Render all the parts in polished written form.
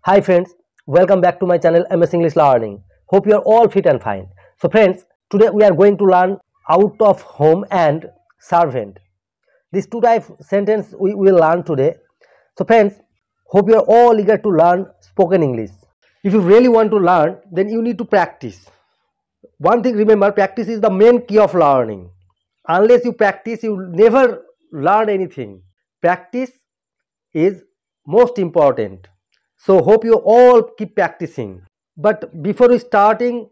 Hi friends, welcome back to my channel MS English Learning. Hope you are all fit and fine. So friends, today we are going to learn out of home and servant. These two type sentence we will learn today. So friends, hope you are all eager to learn spoken English. If you really want to learn, then you need to practice. One thing remember, practice is the main key of learning. Unless you practice, you never learn anything. Practice is most important. So hope you all keep practicing. But before starting,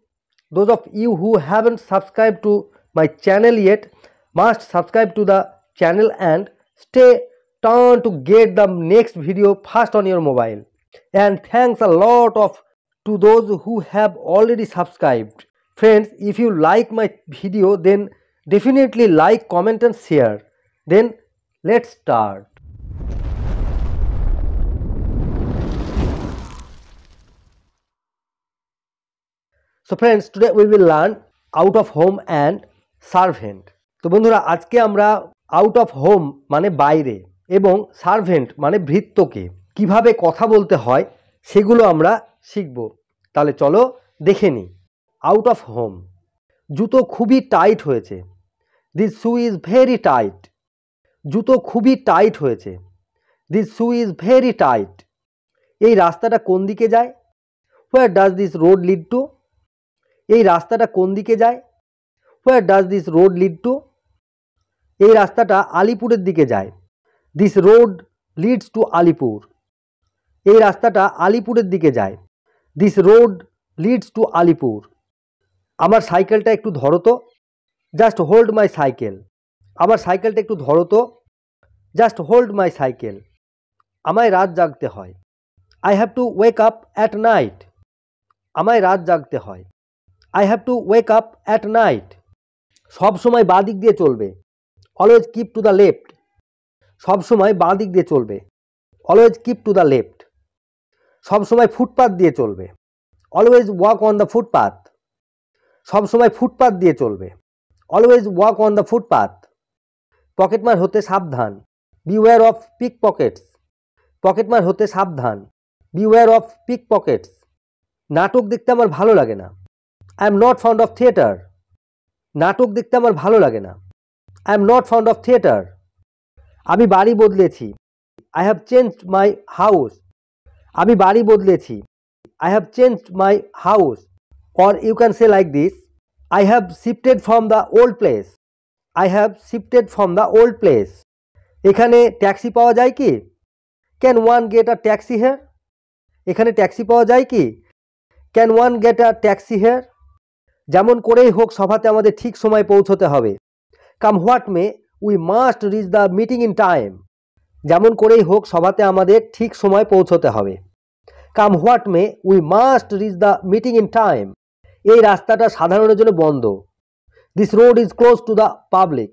those of you who haven't subscribed to my channel yet must subscribe to the channel and stay tuned to get the next video first on your mobile. And thanks a lot to those who have already subscribed. Friends, if you like my video, then definitely like, comment and share. Then let's start. So friends, today we will learn out of home and servant. তো বন্ধুরা, আজকে আমরা out of home মানে বাইরে এবং servant মানে ভৃত্যকে কিভাবে কথা বলতে হয় সেগুলো আমরা শিখব। তাহলে চলো দেখে নিই। আউট অফ হোম, জুতো খুবই টাইট হয়েছে। This shoe is very tight. জুতো খুবই টাইট হয়েছে। This shoe is very tight. এই রাস্তাটা কোন দিকে যায়? Where does this road lead to? এই রাস্তাটা কোন দিকে যায়? Where does this road lead to? এই রাস্তাটা আলিপুরের দিকে যায়। This road leads to Alipur. এই রাস্তাটা আলিপুরের দিকে যায়। This road leads to Alipur. আমার সাইকেলটা একটু ধরো তো। Just hold my cycle. আমার সাইকেলটা একটু ধরো তো। Just hold my cycle. আমায় রাত জাগতে হয়। I have two wake up at night. আমায় রাত জাগতে হয়। I have to wake up at night. সব সময় বাঁ দিক দিয়ে চলবে। Always keep to the left. সব সময় বাঁ দিক দিয়ে চলবে। Always keep to the left. সব সময় ফুটপাথ দিয়ে চলবে। Always walk on the footpath. সব সময় ফুটপাথ দিয়ে চলবে। Always walk on the footpath. পকেটমার হতে সাবধান। Beware of pick pockets. পকেটমার হতে সাবধান। Beware of pick pockets. নাটক দেখতে আমার ভালো লাগে না। I am not fond of theatre. নাটক দেখতে আমার ভালো লাগে না। I am not fond of theatre. আমি বাড়ি বদলেছি। I have changed my house. আমি বাড়ি বদলেছি। I have changed my house. Or you can say like this, I have shifted from the old place. I have shifted from the old place. এখানে taxi পাওয়া যায় কি? Can one get a taxi here? এখানে taxi পাওয়া যায় কি? Can one get a taxi here? যেমন করেই হোক সভাতে আমাদের ঠিক সময় পৌঁছতে হবে। Come what may we must reach the meeting in time. যেমন করেই হোক সভাতে আমাদের ঠিক সময় পৌঁছতে হবে। Come what may we must reach the meeting in time. এই রাস্তাটা সাধারণের জন্য বন্ধ। This road is close to the public.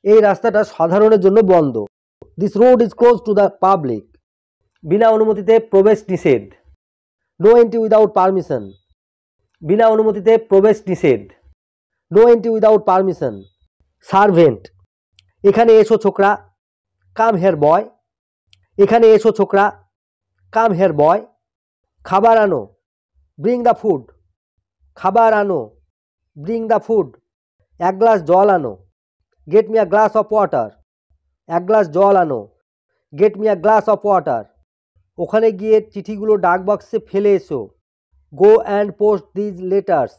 এই রাস্তাটা সাধারণের জন্য বন্ধ। This road is close to the public. বিনা অনুমতিতে প্রবেশ নিষেধ। No entry without permission. বিনা অনুমতিতে প্রবেশ নিষেধ। No entry without permission. Servant, এখানে এসো ছোকরা। কাম হেয়ার বয়। এখানে এসো ছোকরা। কাম হেয়ার বয়। খাবার আনো। Bring the food. খাবার আনো। Bring the food. এক গ্লাস জল আনো। Get me a glass of water. এক গ্লাস জল আনো। Get me a glass of water. ওখানে গিয়ে চিঠিগুলো ডাক বক্সে ফেলে এসো। Go and post these letters.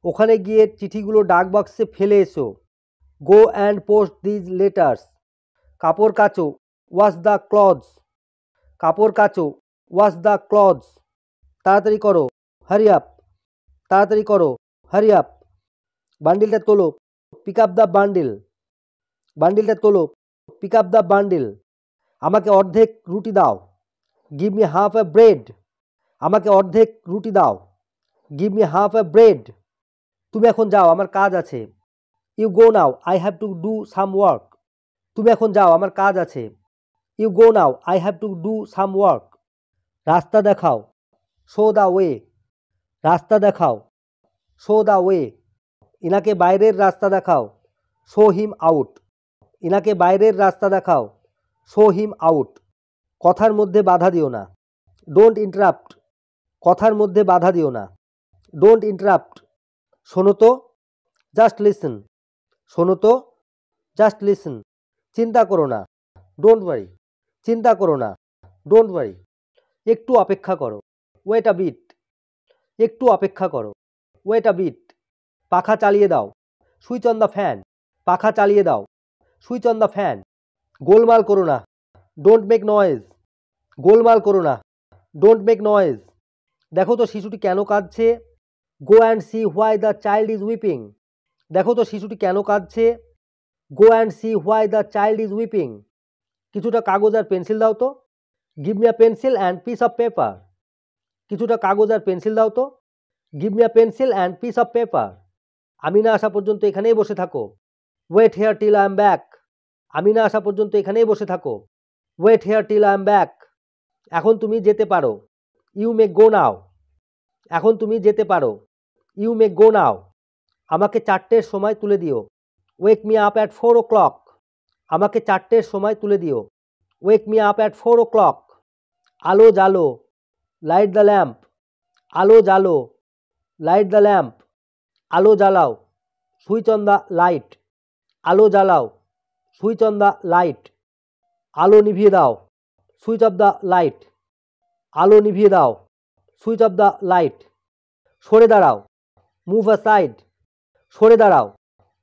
ওখানে গিয়ে চিঠিগুলো ডাক বক্সে ফেলে এসো। Go and post these letters. কাপড় কাচো। Wash the clothes. কাপড় কাচো। Wash the clothes. তাড়াতাড়ি করো। Hurry up. তাড়াতাড়ি করো। হারি আপ। বান্ডিলটা তোলো। Pick up the bundle. বান্ডিলটা তোলো। Pick up the bundle. আমাকে অর্ধেক রুটি দাও। Give me half a bread. আমাকে অর্ধেক রুটি দাও। Give me half a bread. তুমি এখন যাও, আমার কাজ আছে। You go now, I have to do some work. তুমি এখন যাও, আমার কাজ আছে। You go now, I have to do some work. রাস্তা দেখাও। Show the way. রাস্তা দেখাও। Show the way. ইনাকে বাইরের রাস্তা দেখাও। Show him out. ইনাকে বাইরের রাস্তা দেখাও। Show him out. কথার মধ্যে বাধা দিও না। ডোন্ট ইন্টারাপ্ট, কথার মধ্যে বাধা দিও না। ডোন্ট ইন্টারাপ্ট, শোনো তো, জাস্ট লিসেন, শোনো তো, জাস্ট লিসেন, চিন্তা করো না, ডোন্ট ওয়ারি, চিন্তা করো না, ডোন্ট ওয়ারি, একটু অপেক্ষা করো, ওয়েট আ বিট, একটু অপেক্ষা করো, ওয়েট আ বিট, পাখা চালিয়ে দাও, সুইচ অন দ্য ফ্যান, পাখা চালিয়ে দাও, সুইচ অন দ্য ফ্যান, গোলমাল করো না, ডোন্ট মেক নয়েজ, গোলমাল করো না, ডোন্ট মেক নয়েজ, দেখো তো শিশুটি কেন কাঁদছে, go and see why the child is weeping, দেখো তো শিশুটি কেন কাঁদছে, go and see why the child is weeping, কিছুটা কাগজ আর পেন্সিল দাও তো, give me a pencil and piece of paper, কিছুটা কাগজ আর পেন্সিল দাও তো, give me a pencil and piece of paper, আমি না আসা পর্যন্ত এখানেই বসে থাকো, wait here till I am back, আমি না আসা পর্যন্ত এখানেই বসে থাকো, wait here till I am back, এখন তুমি যেতে পারো, ইউ মে গো নাও, এখন তুমি যেতে পারো, ইউ মে গো নাও, আমাকে 4টের সময় তুলে দিও, ওয়েক মি আপ অ্যাট 4 o'clock, আমাকে 4টের সময় তুলে দিও, ওয়েক মি আপ অ্যাট 4 o'clock, আলো জ্বালো, লাইট দ্য ল্যাম্প, আলো জ্বালো, লাইট দ্য ল্যাম্প, আলো জ্বালাও, সুইচ অন দ্য লাইট, আলো জ্বালাও, সুইচ অন দ্য লাইট, আলো নিভিয়ে দাও, সুইচ অফ দ্য লাইট, আলো নিভিয়ে দাও, সুইচ অফ দ্য লাইট, সরে দাঁড়াও, মুভ অ্যাসাইড, সরে দাঁড়াও,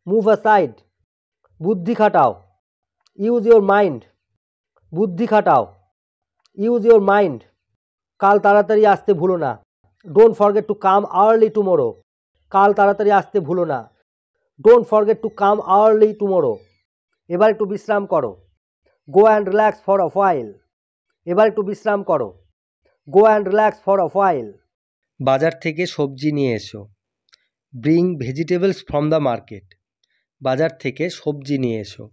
মুভ অ্যাসাইড, বুদ্ধি খাটাও, ইউজ ইউর মাইন্ড, বুদ্ধি খাটাও, ইউজ ইউর মাইন্ড, কাল তাড়াতাড়ি আসতে ভুলো না, don't forget to come early tomorrow, কাল তাড়াতাড়ি আসতে ভুলো না, don't forget to come early tomorrow, এবার একটু বিশ্রাম করো, go and relax for a while, এবার একটু বিশ্রাম করো, go and relax for a while, বাজার থেকে সবজি নিয়ে এসো, bring vegetables from the market, বাজার থেকে সবজি নিয়ে এসো,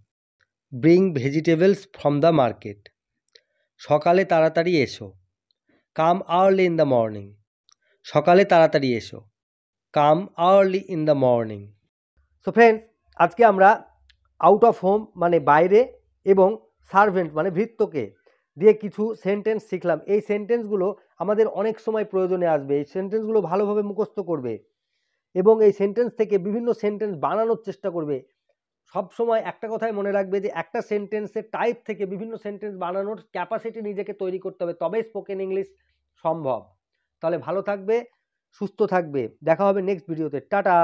bring vegetables from the market, সকালে তাড়াতাড়ি এসো, come early in the morning, সকালে তাড়াতাড়ি এসো, come early in the morning. So friends, আজকে আমরা আউট অফ হোম মানে বাইরে এবং সার্ভেন্ট মানে ভৃত্যকে দিয়ে কিছু সেন্টেন্স শিখলাম। এই সেন্টেন্সগুলো আমাদের অনেক সময় প্রয়োজনে আসবে, এই সেন্টেন্সগুলো ভালোভাবে মুখস্থ করবে এবং এই সেন্টেন্স থেকে বিভিন্ন সেন্টেন্স বানানোর চেষ্টা করবে। সব সময় একটা কথাই মনে রাখবে যে একটা সেন্টেন্সের টাইপ থেকে বিভিন্ন সেন্টেন্স বানানোর ক্যাপাসিটি নিজেকে তৈরি করতে হবে, তবেই স্পোকেন ইংলিশ সম্ভব। তাহলে ভালো থাকবে, সুস্থ থাকবে, দেখা হবে নেক্সট ভিডিওতে, টাটা।